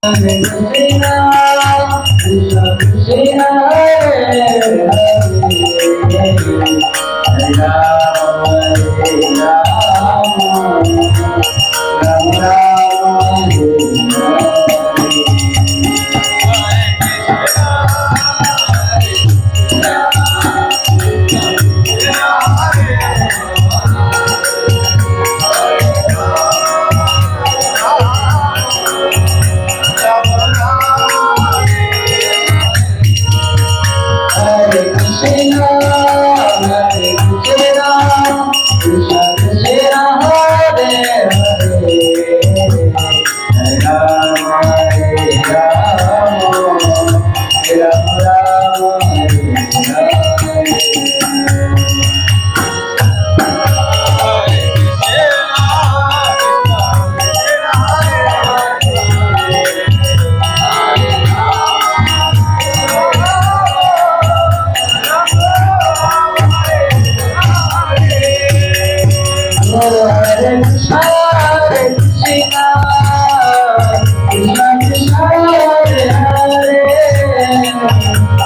Hare Krishna, Krishna Krishna, Hare Hare, Hare Rama, Hare Rama, Rama Rama, Hare Hare Krishna, Hare Krishna, Krishna Krishna, Hare Hare, Hare Rama, Hare Rama, Rama Rama, Hare Hare. Hare Krishna, Hare Krishna, Krishna Krishna, Hare Hare,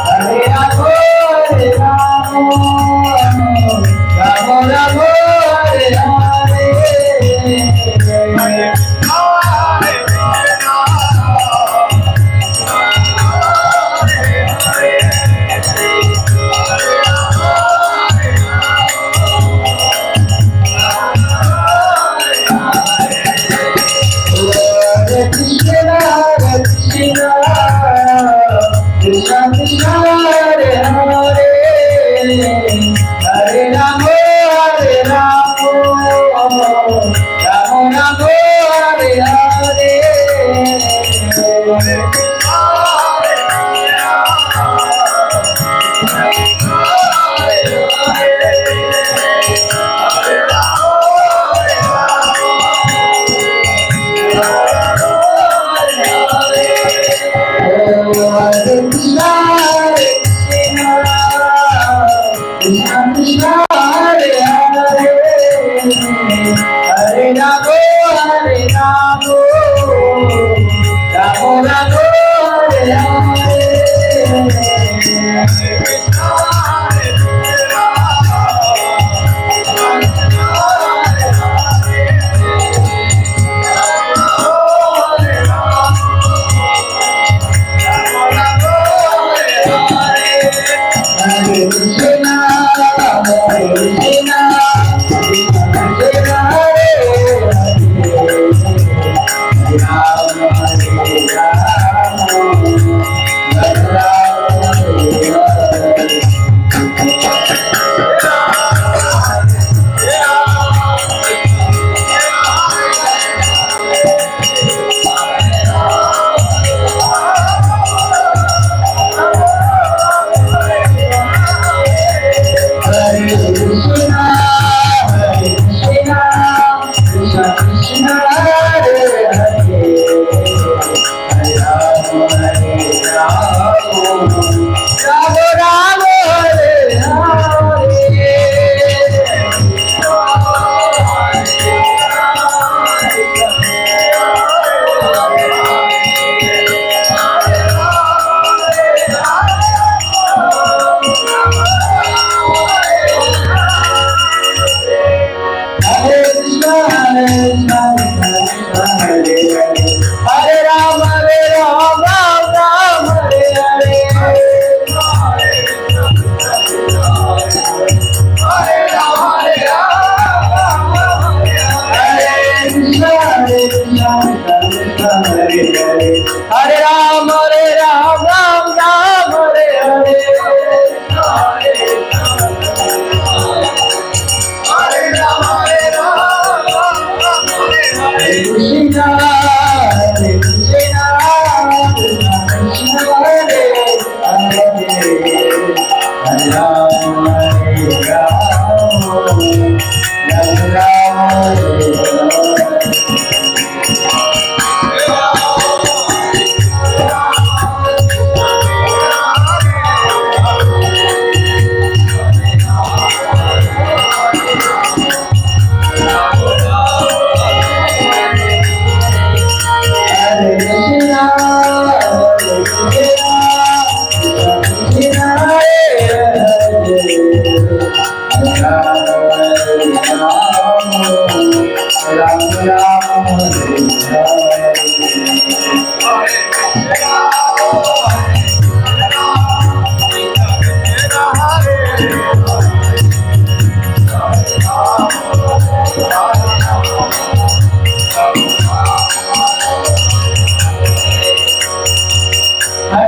Hare Rama, Hare Rama, Rama Rama, Hare Hare. Hare Krishna, Hare Krishna, Krishna Krishna, Hare Hare, Hare Rama, Hare Rama, Rama Rama, Hare Hare. Hare Krishna, Hare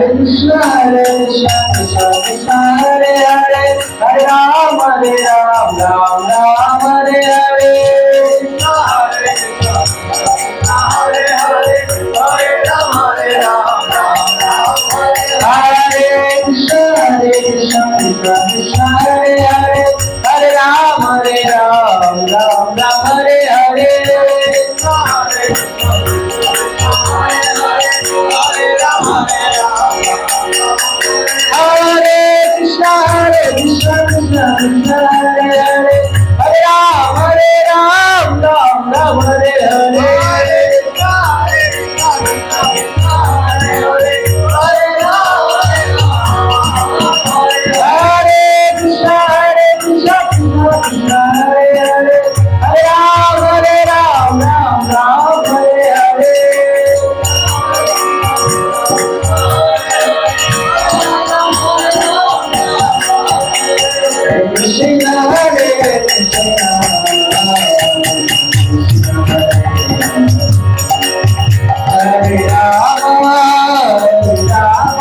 Krishna Hare Krishna Krishna Krishna Hare Hare Hare Ram Ram Ram Hare Hare Hare Hare Hare Ram Hare Krishna Krishna Krishna Hare Hare Hare Ram Ram Hare Hare Hare Krishna Krishna Krishna Hare Hare Hare Ram Ram Hare Hare Hare Krishna, Hare Krishna, Krishna Hare Hare, Hare Rama, Rama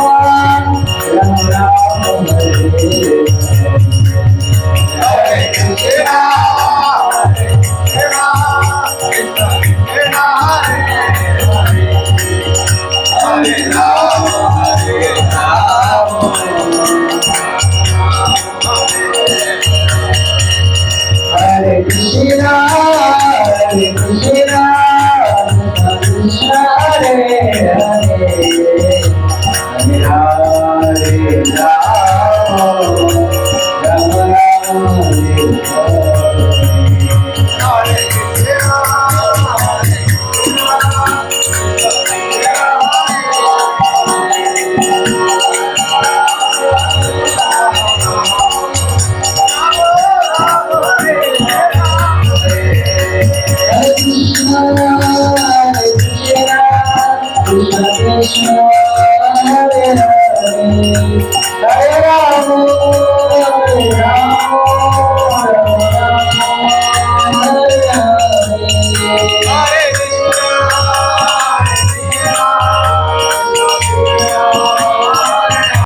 Krishna Hare Hare Hare Rama